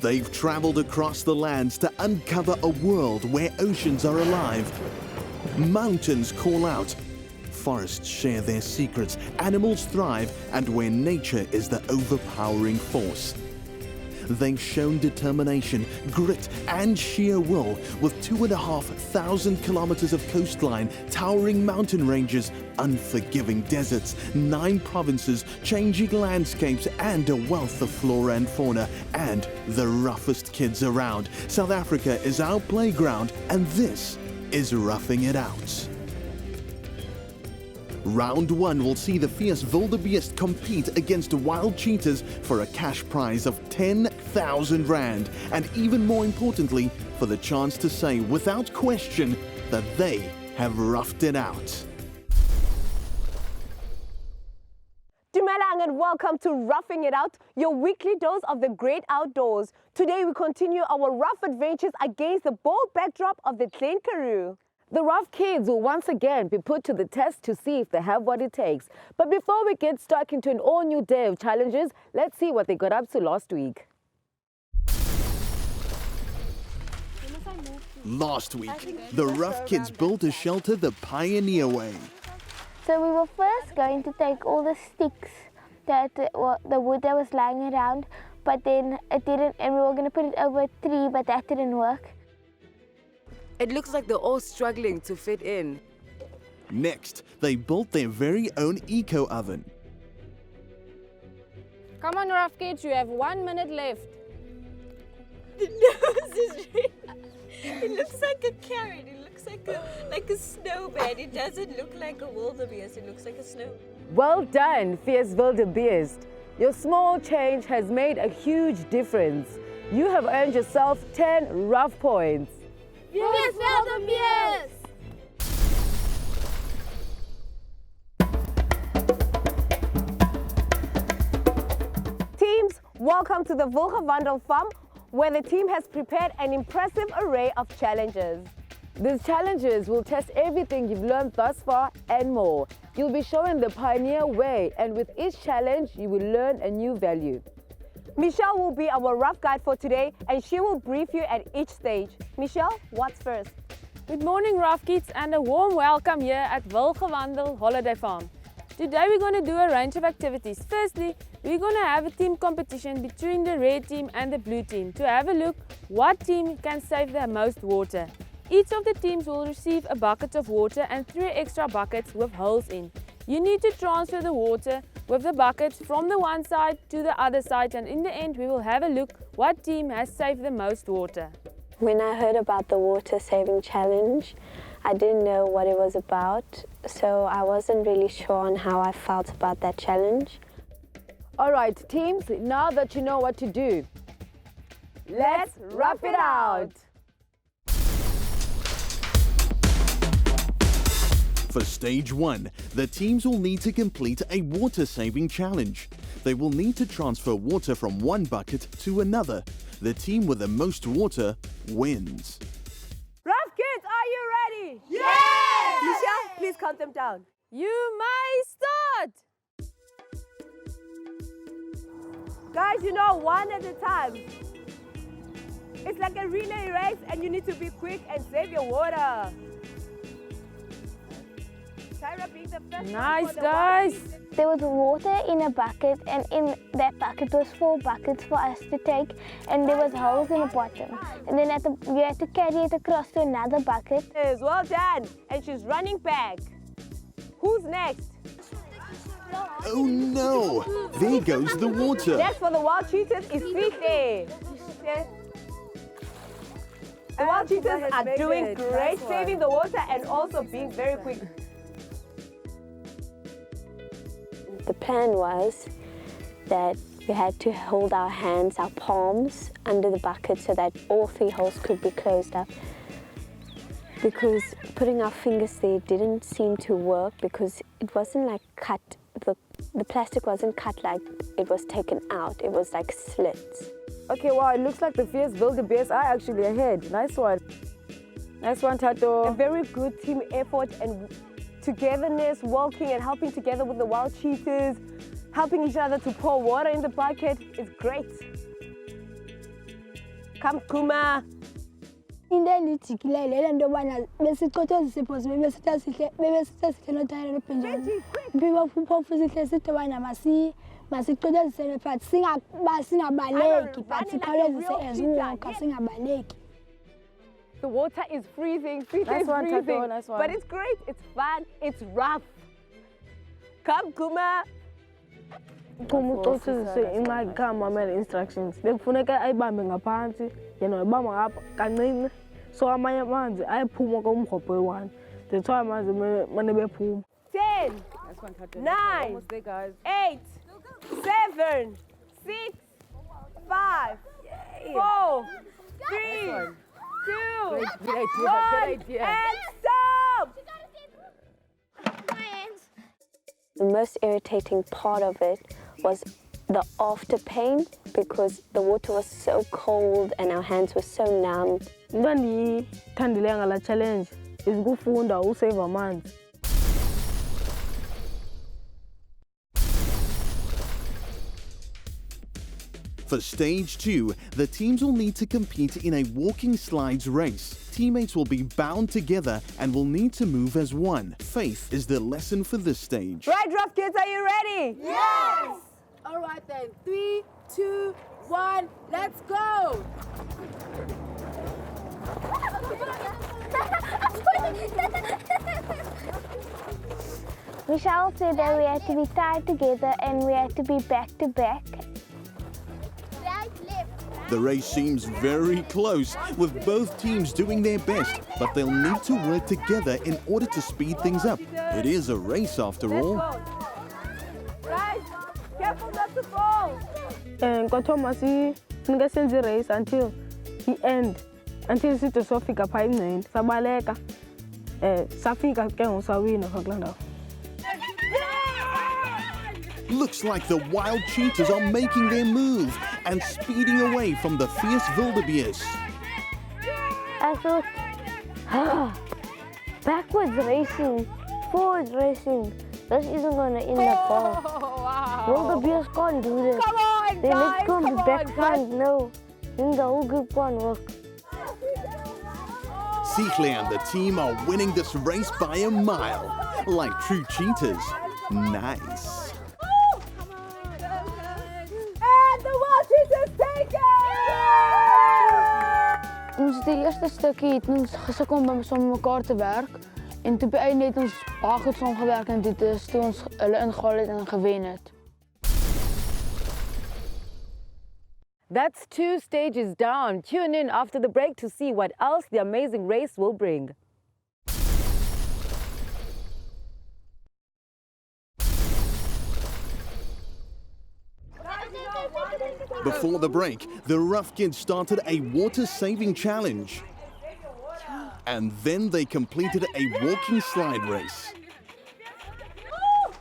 They've traveled across the lands to uncover a world where oceans are alive. Mountains call out. Forests share their secrets, animals thrive, and where nature is the overpowering force. They've shown determination, grit, and sheer will with 2,500 kilometers of coastline, towering mountain ranges, unforgiving deserts, 9 provinces, changing landscapes, and a wealth of flora and fauna, and the roughest kids around. South Africa is our playground, and this is Roughing It Out. Round 1 will see the fierce wildebeest compete against wild cheetahs for a cash prize of 10,000 rand, and even more importantly, for the chance to say without question that they have roughed it out. Dumelang and welcome to Roughing It Out, your weekly dose of the great outdoors. Today we continue our rough adventures against the bold backdrop of the Glen Karoo. The rough kids will once again be put to the test to see if they have what it takes. But before we get stuck into an all-new day of challenges, let's see what they got up to last week. Last week, the rough kids built a shelter the pioneer way. So we were first going to take all the sticks, the wood that was lying around, but then it didn't, and we were going to put it over a tree, but that didn't work. It looks like they're all struggling to fit in. Next, they built their very own eco-oven. Come on, rough kids, you have 1 minute left. The nose is really... It looks like a carrot. It looks like a snowman. It doesn't look like a wildebeest. It looks like a snow. Well done, fierce wildebeest. Your small change has made a huge difference. You have earned yourself 10 rough points. Yes, wildebeest! Teams, welcome to the Wilgewandel farm, where the team has prepared an impressive array of challenges. These challenges will test everything you've learned thus far and more. You'll be shown the pioneer way, and with each challenge, you will learn a new value. Michelle will be our rough guide for today, and she will brief you at each stage. Michelle, what's first? Good morning, rough kids, and a warm welcome here at Wilgewandel Holiday Farm. Today we're going to do a range of activities. Firstly, we're going to have a team competition between the red team and the blue team to have a look what team can save the most water. Each of the teams will receive a bucket of water and 3 extra buckets with holes in. You need to transfer the water with the buckets from the one side to the other side, and in the end we will have a look what team has saved the most water. When I heard about the water saving challenge, I didn't know what it was about, so I wasn't really sure on how I felt about that challenge. All right, teams, now that you know what to do, let's rough it out. For stage 1, the teams will need to complete a water-saving challenge. They will need to transfer water from one bucket to another. The team with the most water wins. Rough kids, are you ready? Yes! Michelle, please count them down. You may start! Guys, you know, one at a time. It's like a relay race and you need to be quick and save your water. Tyra being the first. Nice, guys! There was water in a bucket, and in that bucket was 4 buckets for us to take, and there was holes in the bottom. And then you had to carry it across to another bucket. Yes, well done. And she's running back. Who's next? Oh no! There goes the water. Next for the wild cheetahs is Fichte. The wild cheetahs are doing great, saving the water and also being very quick. The plan was that we had to hold our hands, our palms, under the bucket so that all 3 holes could be closed up. Because putting our fingers there didn't seem to work because it wasn't like cut, the plastic wasn't cut like it was taken out, it was like slits. Okay, wow, it looks like the fierce wildebeest are actually ahead. Nice one. Nice one, Tato. A very good team effort and togetherness, working and helping together with the wild cheetahs, helping each other to pour water in the bucket is great. Come, Kuma. Indeni jikilele nto bana besicothoza siphosi bebesithatha sihle notayela lobhenjana mpiwa phuphofu sihle sithi bana masicothoze but singabaleki but sikhawulezise as walker singabaleki. The water is freezing, freezing, Nice one, Tato, freezing. nice one. But it's great, it's fun, it's rough. Come, Kuma. Kumuthothise ingxaki kamamela instructions bekufuneka ayibambe ngaphansi yena ubamba ngapha kancinci so amanye amanzi ayephuma komrhobho we-1 that's why amanzi mane bephuma 10, Nice one, Tato. 9, Almost there, guys. 8, 7, 6, 5, 4, 3, 2, Great idea, 1, good idea. and stop! The most irritating part of it was the after pain because the water was so cold and our hands were so numb. into endiyithandileyo ngala challenge is ukufunda usave amanzi. For stage 2, the teams will need to compete in a walking slides race. Teammates will be bound together and will need to move as one. Faith is the lesson for this stage. Right, rough kids, are you ready? Yes! All right then, 3, 2, 1, let's go! Michelle said that we had to be tied together and we had to be back to back. The race seems very close, with both teams doing their best, but they'll need to work together in order to speed things up. It is a race after all. Guys, careful not to fall. Kwathoma sinike senze race until the end, until sithi sofika phaa ingceni sabaleka safika ke ngosawina kulaa ndawo. Looks like the wild cheetahs are making their move and speeding away from the fierce wildebeest. I thought, backwards racing, forwards racing. This isn't going to end up well. Wow. Wildebeest can't do this. Come on, Their guys, legs can't come be on, back guys. front, no. Then the whole group can't work. Sihle and the team are winning this race by a mile, like true cheetahs. Nice. And the wild cheetahs take it! Ons het die eerste stukkie het ons gesukkel om saam met mekaar te werk en toe by einde het ons baie goed saamgewerk en dit is toe ons hulle ingehaal het en gewen het. That's 2 stages down. Tune in after the break to see what else the amazing race will bring. Before the break, the rough kids started a water-saving challenge. And then they completed a walking slide race.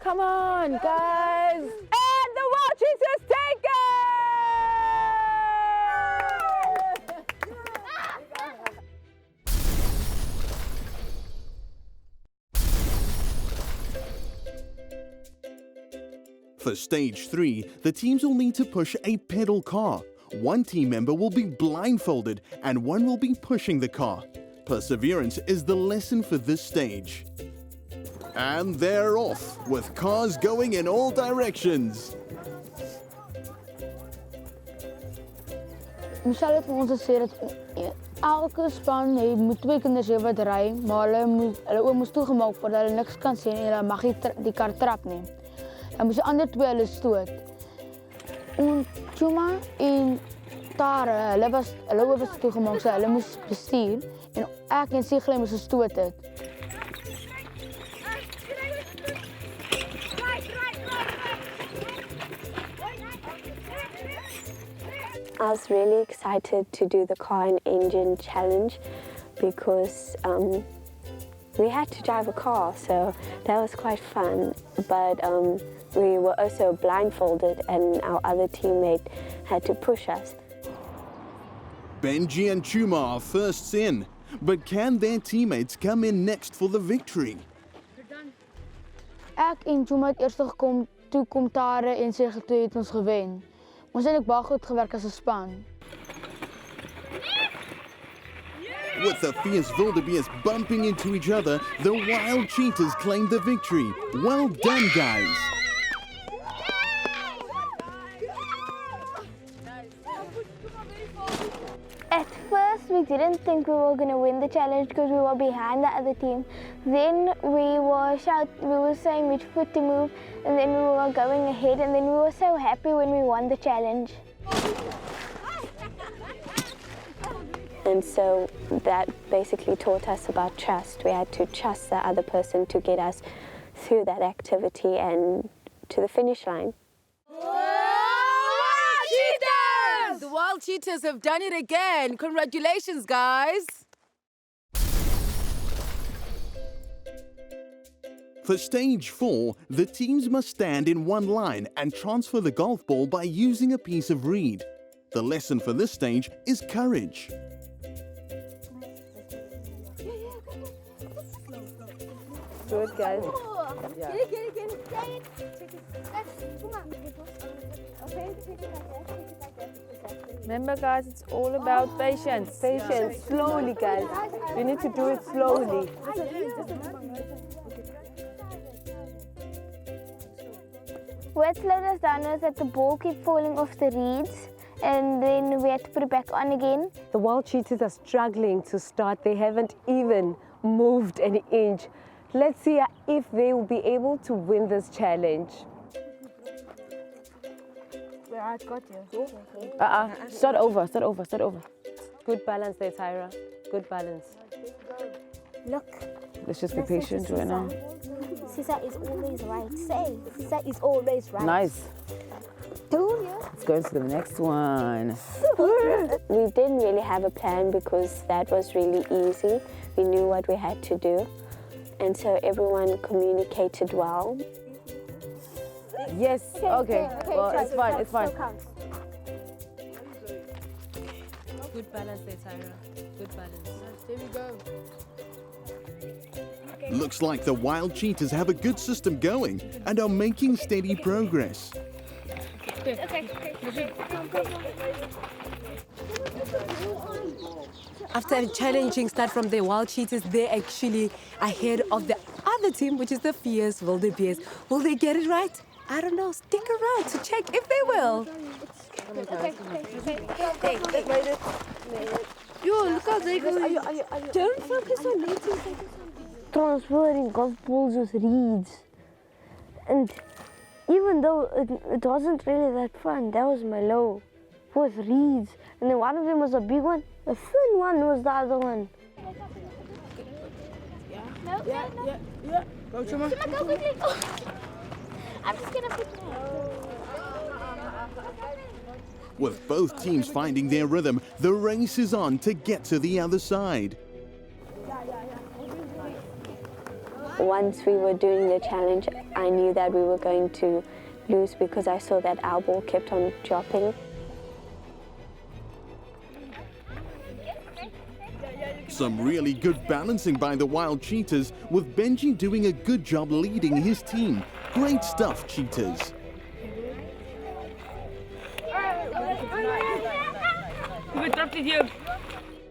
Come on, guys. And the wild cheetahs take it! For stage 3, the teams will need to push a pedal car. One team member will be blindfolded and one will be pushing the car. Perseverance is the lesson for this stage. And they're off, with cars going in all directions. Michelle het vir ons gesê dat elke span moet 2 kinders hê wat ry, maar hulle oë moes toegemaak voordat hulle niks kan sien en hulle mag nie die kar trap nie. Dan moes die ander 2 hulle stoot. En Chuma en Tara, hulle oë was toegemaak, so hulle moes bestuur en ek en Sigle moes gestoot het. I was really excited to do the car and engine challenge because we had to drive a car, so that was quite fun. But we were also blindfolded and our other teammate had to push us. Benji and Chuma are firsts in, but can their teammates come in next for the victory? Ek en Chuma het eers gekom, toe kom Tara en Sigle het ons gewen. Ons het ook baie goed gewerk as 'n span. With the fierce wildebeest bumping into each other, the wild cheetahs claim the victory. Well done, guys. At first, we didn't think we were going to win the challenge because we were behind the other team. Then we were saying which foot to move, and then we were going ahead, and then we were so happy when we won the challenge. And so that basically taught us about trust. We had to trust the other person to get us through that activity and to the finish line. The Wild Cheetahs have done it again. Congratulations, guys. For stage 4, the teams must stand in one line and transfer the golf ball by using a piece of reed. The lesson for this stage is courage. Good, guys. Get it. Remember, guys, it's all about patience. Patience, slowly, guys. You need to do it slowly. What slowed us down was that the ball kept falling off the reeds, and then we had to put it back on again. The Wild Cheetahs are struggling to start. They haven't even moved an inch. Let's see if they will be able to win this challenge. Start over. Good balance there, Tyra. Good balance. Look. Let's just be patient right now. Sisa is always right. Say, Sisa is always right. Nice. Let's go into the next one. We didn't really have a plan because that was really easy. We knew what we had to do. And so everyone communicated well. Yes, okay. Well, it's fine. Good balance there, Tyra. Good balance. There we go. Looks like the Wild Cheetahs have a good system going and are making steady progress. After a challenging start from the Wild Cheetahs, they're actually ahead of the other team, which is the fierce wildebeest. Will they get it right? I don't know. Stick around to check if they will. Yo, look how they go. Don't focus on letting. Transferring golf balls with reeds. And even though it wasn't really that fun, that was my low. With reeds. And then one of them was a big one. The thin one was the other one. Yeah. Go, Chuma. Chuma, go quickly. I'm just gonna put With both teams finding their rhythm, the race is on to get to the other side. Once we were doing the challenge, I knew that we were going to lose because I saw that our ball kept on dropping. Some really good balancing by the Wild Cheetahs, with Benji doing a good job leading his team. Great stuff, Cheetahs.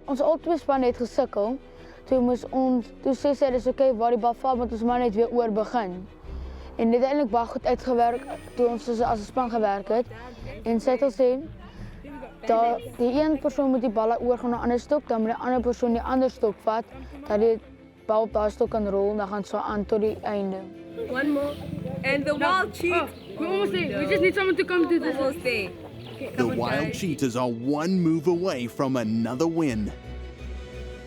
Ons al twee spanne het gesukkel. Toe sê sy dis okay waar die bal val, want ons maar net weer oor begin. En dit het eintlik baie goed uitgewerk toe ons as 'n span gewerk het. En sy het gesê dat die een persoon moet die bal oorgaan na 'n ander stok, dan moet die ander persoon die ander stok vat, dat die bal op daai stok kan rol en dan gaan so aan tot die einde. One more. And the Wild Cheetahs. We're almost there. We just need someone to come to this. Almost there. The Wild Cheetahs are one move away from another win.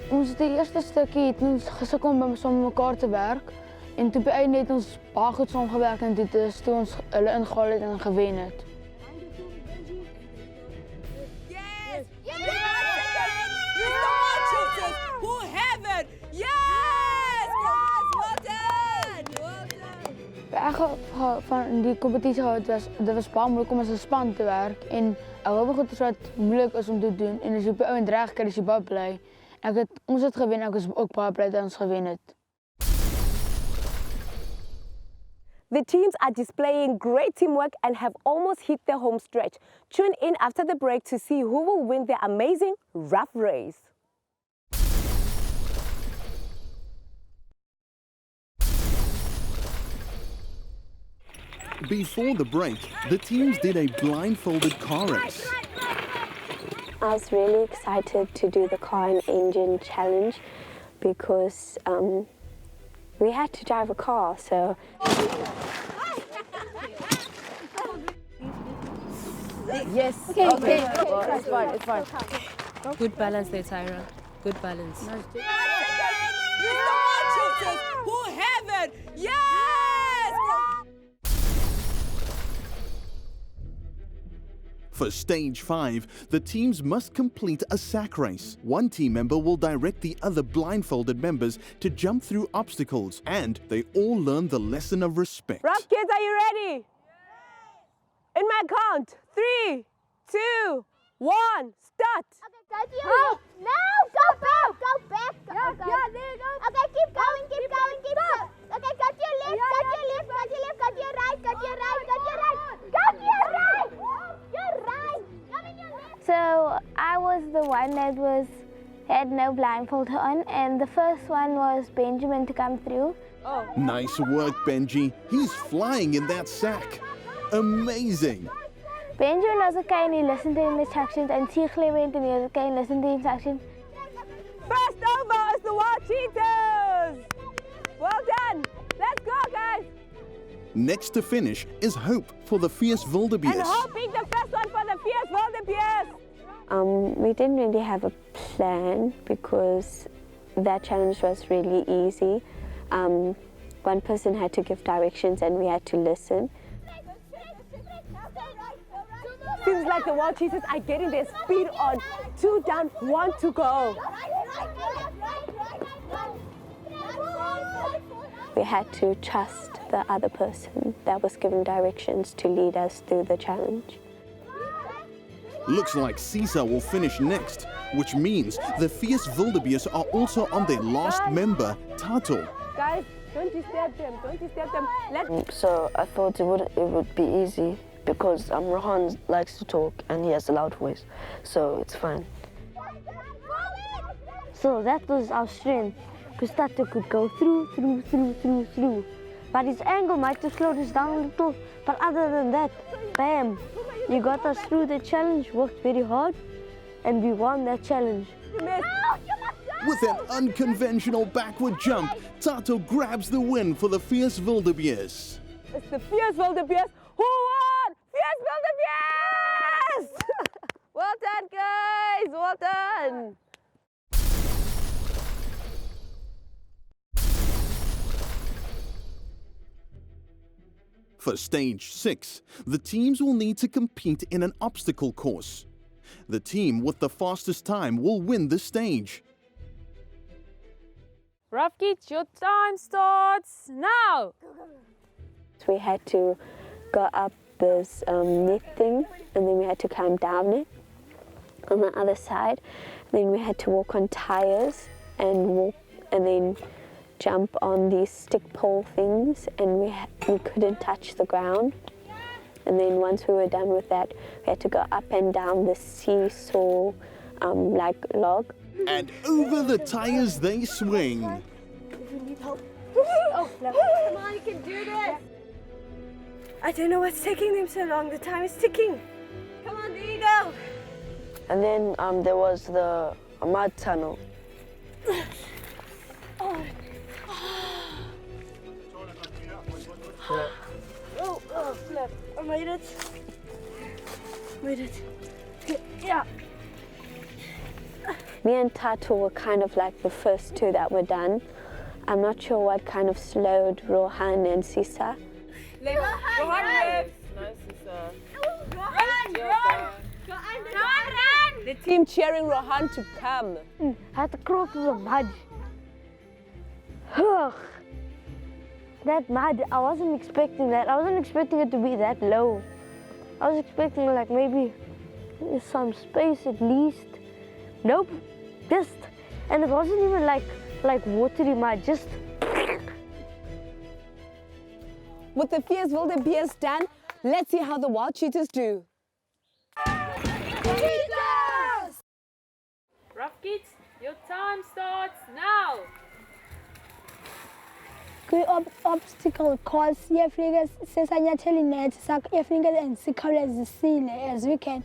Ons die eerste stukkie het ons gesukkel om saam mekaar te werk en toe by einde het ons baie goed saamgewerk en dit is toe ons hulle ingehaal het en gewen het. Yes! Yes! The Wild Cheetahs who have it! Yes! Well done! Van die competitie dit was baie moeilik om as 'n span te werk en ek hoop goed is wat moeilik is om te doen en as jy op die ouend reg kry, is jy baie bly. Ons het gewen, ek is ook baie bly dat ons gewen het. The teams are displaying great teamwork and have almost hit their home stretch. Tune in after the break to see who will win their amazing rough race. Before the break, the teams did a blindfolded car race. I was really excited to do the car and engine challenge because we had to drive a car, so. Yes. Okay. Well, it's fine. It's fine. Good balance there, Tyra. Good balance. Who have it? Yes! For stage 5, the teams must complete a sack race. One team member will direct the other blindfolded members to jump through obstacles, and they all learn the lesson of respect. Rough kids, are you ready? In my count, 3, 2, 1, start. Okay, go to your left. No, go back. Go back. Yeah, there you go. Okay, keep going, keep going, keep going. Okay, go to your left, go to your left, go to your left, go to your right, go to your right, go to your right. Go to your right. You're right. Come in your left. So I was the one that had no blindfold on, and the first one was Benjamin to come through. Nice work, Benji. He's flying in that sack. Amazing. Benjamin was okay and he listened to instructions, and Tigle went and he was okay and listened to instructions. First over is the Wild Cheetahs. Well done. Let's go, guys. Next to finish is Hope for the Fierce Wildebeest. And Hope being the first one for the Fierce Wildebeest. We didn't really have a plan because that challenge was really easy. One person had to give directions and we had to listen. Seems like the Wild Cheetahs are getting their speed on. 2 down, 1 to go. We had to trust the other person that was giving directions to lead us through the challenge. Looks like Sisa will finish next, which means the Fierce Wildebeest are also on their last member, Tato. Guys, don't disturb them. Don't disturb them. So I thought it would be easy because Rohan likes to talk and he has a loud voice, so it's fine. So that was our strength, because Tato could go through. But his angle might have slowed us down a little, but other than that, bam, you got us through the challenge, worked very hard, and we won that challenge. With an unconventional backward jump, Tato grabs the win for the Fierce Wildebeest. It's the Fierce Wildebeest who won! Fierce Wildebeest! Well done, guys! Well done! For stage 6, the teams will need to compete in an obstacle course. The team with the fastest time will win the stage. Rough kids, your time starts now. We had to go up this net thing, and then we had to climb down it on the other side. Then we had to walk on tires and then jump on these stick pole things, and we couldn't touch the ground. And then once we were done with that, we had to go up and down the seesaw like log. And over the tires they swing. Come on, you can do this. I don't know what's taking them so long. The time is ticking. Come on, there you go. And then there was the mud tunnel. Oh, flip. I made it. Yeah. Me and Tato were kind of like the first two that were done. I'm not sure what kind of slowed Rohan and Sisa. Rohan left. Nice, Sisa. Run! The team cheering Rohan to come. I had to crawl through the mud. Ugh. That mud, I wasn't expecting that. I wasn't expecting it to be that low. I was expecting like maybe some space at least. Nope, just, and it wasn't even like watery mud, just. With the Fierce Wildebeest done, let's see how the Wild Cheetahs do. Rough kids, your time starts now. Obstacle course, iyafika sesanyathela inet, iyafika and sikhawulezisile as we can.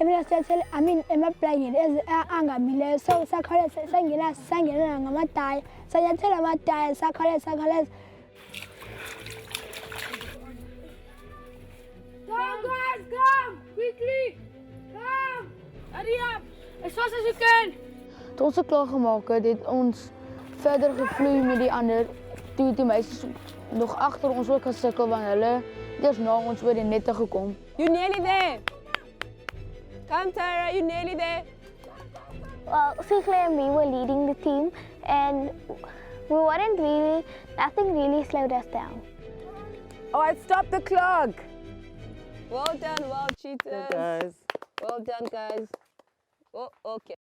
Everyone says, I mean, emaplagini angamileyo, so sakhawuleza sangena ngamataya, sanyathela amataya, sakhawuleza. Come guys, come! Quickly! Come! Hurry up! As fast as you can! Toe ons klaar gemaak het, het ons verder gevloei met die ander. Toe die meisies nog agter ons ook gesukkel want hulle het na ons oor die nette gekom. You're nearly there. Come Tara, you're nearly there. Well, Sikhle and me were leading the team and nothing really slowed us down. All right, stop the clock. Well done, well cheaters. Good guys. Well done, guys. Oh, okay.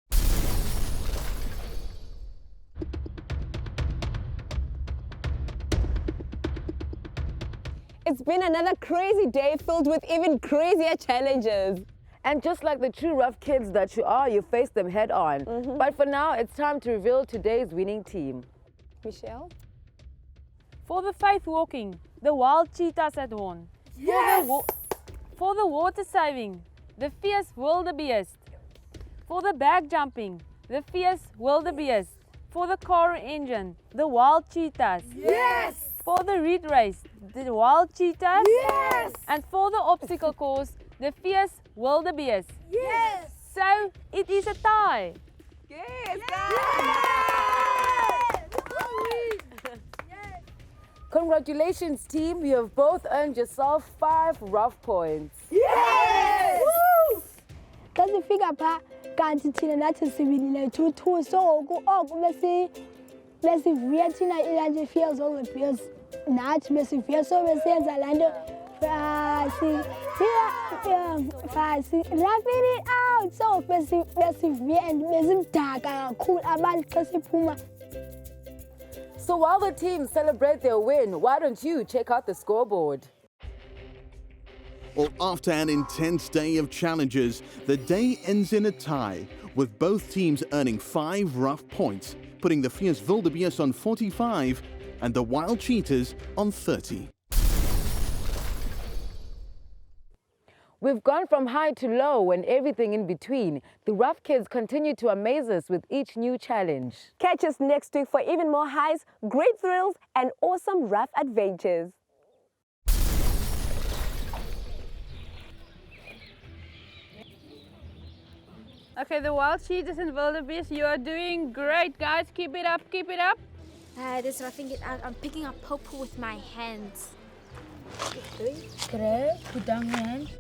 It's been another crazy day filled with even crazier challenges. And just like the true rough kids that you are, you face them head on. But for now, it's time to reveal today's winning team. Michelle? For the faith walking, the wild cheetahs had won. Yes! For the water saving, the fierce wildebeest. For the bag jumping, the fierce wildebeest. For the car engine, the wild cheetahs. Yes! For the reed race, the wild cheetahs. Yes! And for the obstacle course, the fierce wildebeest. Yes! So it is a tie. Yes, Congratulations, team. You have both earned yourself 5 rough points. Yes! Woo! Kasifika pha kanti thina nathi siwinile 2-2 so oku besivuya thina ilanje feels all the bills nathi besivuya so besenza lanto fasi wrapping it out so besivuya and besimdaka kakhulu abantu xa siphuma. So while the teams celebrate their win, why don't you check out the scoreboard? Well, after an intense day of challenges, the day ends in a tie, with both teams earning 5 rough points, putting the fierce wildebeest on 45 and the wild cheetahs on 30. We've gone from high to low and everything in between. The rough kids continue to amaze us with each new challenge. Catch us next week for even more highs, great thrills, and awesome rough adventures. Okay, the wild cheetahs and wildebeest, you are doing great, guys. Keep it up, keep it up. This roughing it out. I'm picking up purple with my hands. Kry, put down your hand.